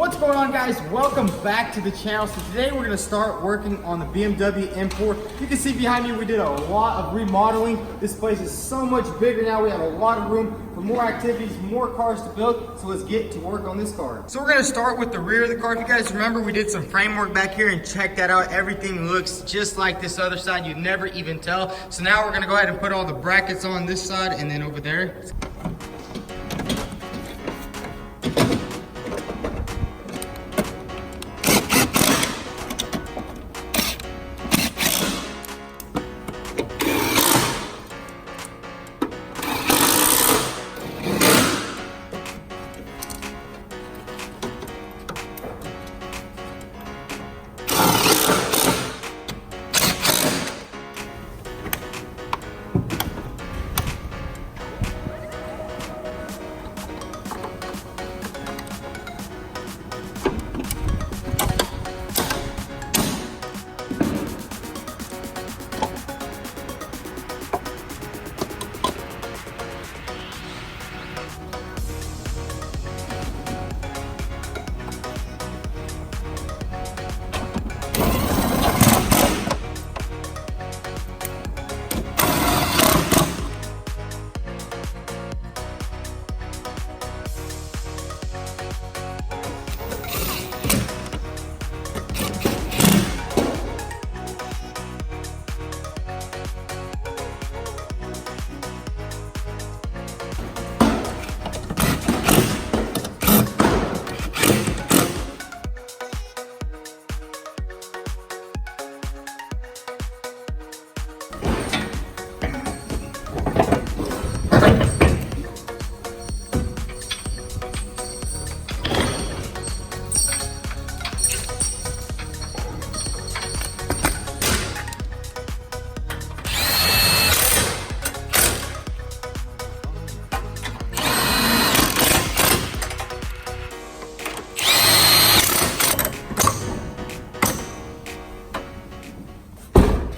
What's going on, guys? Welcome back to the channel. So today we're going to start working on the BMW M4. You can see behind me we did a lot of remodeling. This place is so much bigger now. We have a lot of room for more activities, more cars to build. So let's get to work on this car. So we're going to start with the rear of the car. If you guys remember, we did some framework back here and check that out. Everything looks just like this other side. You'd never even tell. So now we're going to go ahead and put all the brackets on this side and then over there.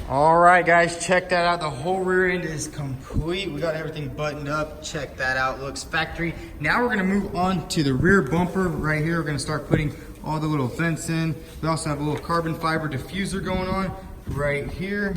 All right, guys, check that out. The whole rear end is complete. We got everything buttoned up. Check that out, looks factory. Now we're gonna move on to the rear bumper right here. We're gonna start putting all the little vents in. We also have a little carbon fiber diffuser going on right here.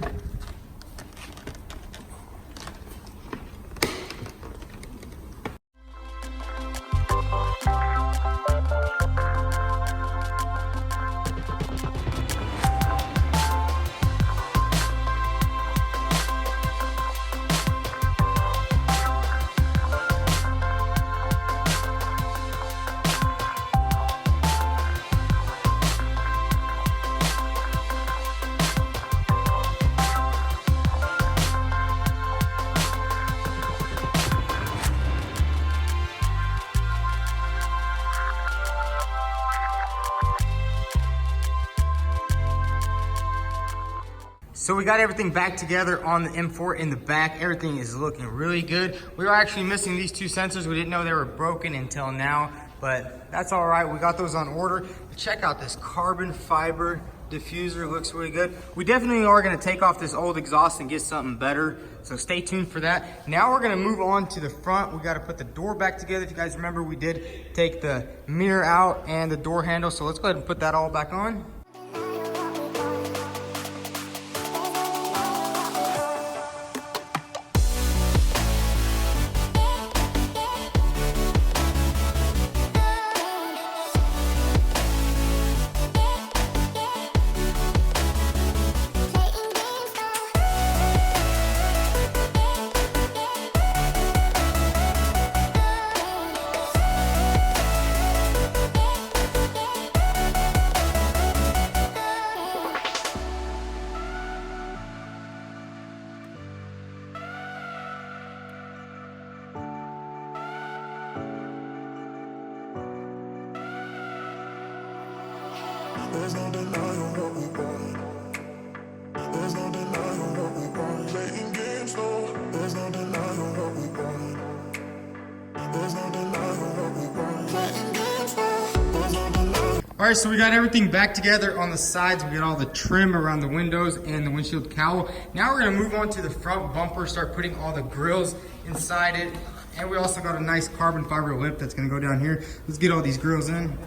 So we got everything back together on the M4 in the back. Everything is looking really good. We were actually missing these two sensors. We didn't know they were broken until now, but that's all right. We got those on order. Check out this carbon fiber diffuser, looks really good. We definitely are gonna take off this old exhaust and get something better, so stay tuned for that. Now we're gonna move on to the front. We gotta put the door back together. If you guys remember, we did take the mirror out and the door handle, so let's go ahead and put that all back on. There's no denying what we want. There's no denying what we want. Playing games, no. There's no denying what we want. There's no denying what we want. Playing games, no. There's no denying. All right, so we got everything back together on the sides. We got all the trim around the windows and the windshield cowl. Now we're gonna move on to the front bumper, start putting all the grills inside it. And we also got a nice carbon fiber lip that's gonna go down here. Let's get all these grills in.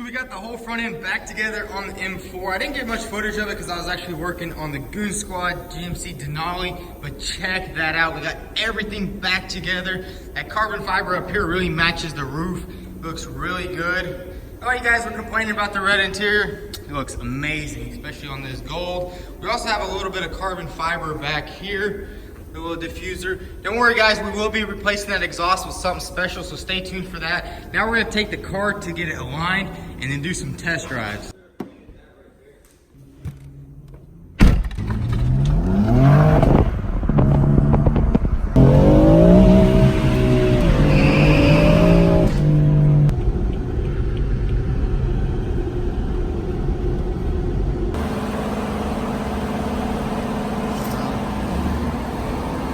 So we got the whole front end back together on the M4. I didn't get much footage of it because I was actually working on the Goon Squad GMC Denali, but check that out. We got everything back together. That carbon fiber up here really matches the roof. It looks really good. All you guys were complaining about the red interior. It looks amazing, especially on this gold. We also have a little bit of carbon fiber back here. The little diffuser. Don't worry guys, we will be replacing that exhaust with something special, so stay tuned for that. Now we're gonna take the car to get it aligned and then do some test drives.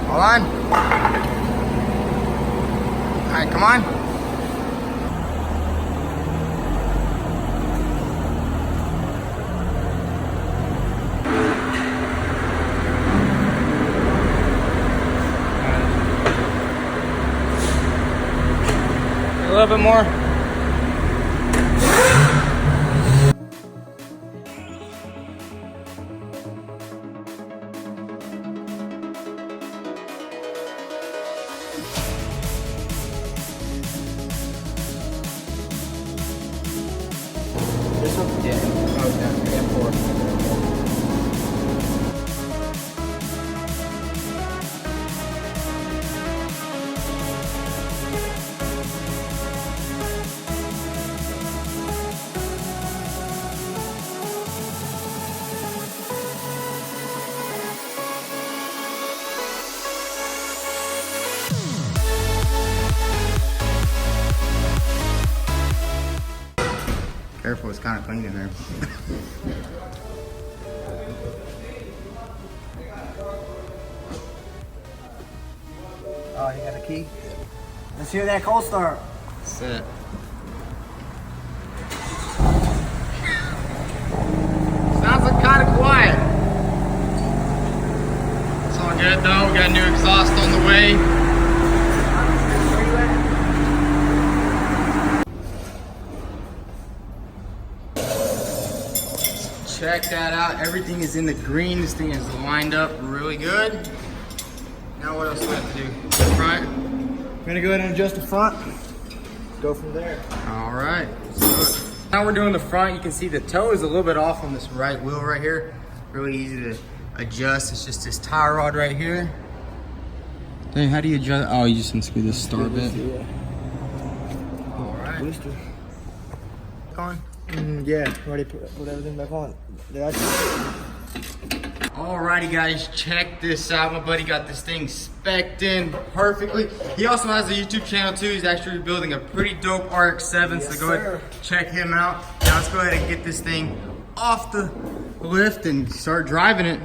Hold on. All right, come on. A little bit more. This one? Yeah. Oh, yeah. M4. Careful, it's kind of clean in there. Oh, you got a key? Let's hear that cold start. That's it. Sounds like kind of quiet. It's all good though. We got a new exhaust on the way. Check that out. Everything is in the green. This thing is lined up really good. Now what else do we have to do? The front. We're gonna go ahead and adjust the front. Go from there. All right. Now we're doing the front. You can see the toe is a little bit off on this right wheel right here. Really easy to adjust. It's just this tie rod right here. Dang, how do you adjust? Oh, you just unscrew this star bit. Yeah. All right. Booster. On. Yeah, already put everything back on. Alrighty guys, check this out. My buddy got this thing spec'd in perfectly. He also has a YouTube channel too. He's actually building a pretty dope RX-7, Yes, so go ahead check him out. Now let's go ahead and get this thing off the lift and start driving it.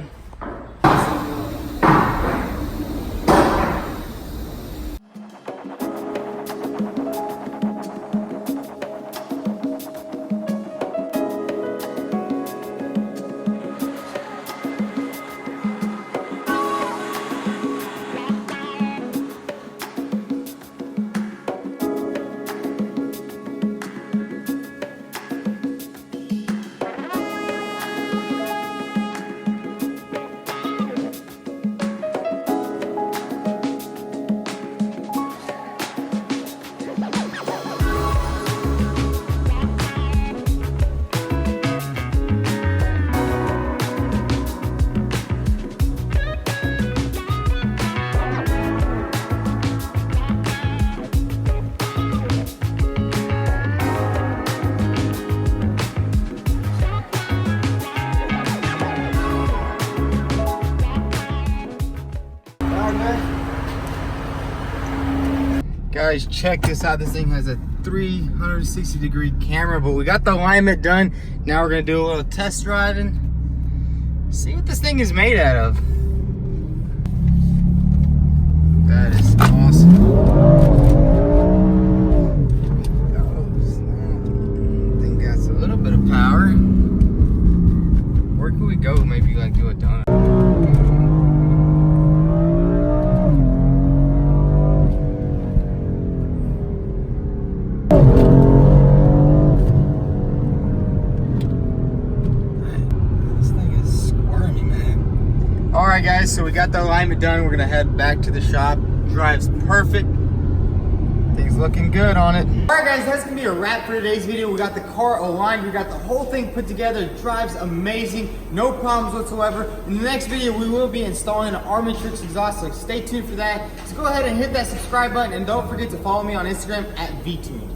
Guys, check this out. This thing has a 360-degree camera, but we got the alignment done. Now we're gonna do a little test driving. See what this thing is made out of. That is awesome. I think that's a little bit of power. Where can we go? Maybe like do a donut. All right, guys, so we got the alignment done. We're gonna head back to the shop. Drives perfect. Things looking good on it. All right, guys, that's gonna be a wrap for today's video. We got the car aligned. We got the whole thing put together. It drives amazing. No problems whatsoever. In the next video, we will be installing an Armatrix exhaust, so stay tuned for that. So go ahead and hit that subscribe button, and don't forget to follow me on Instagram at VTuning.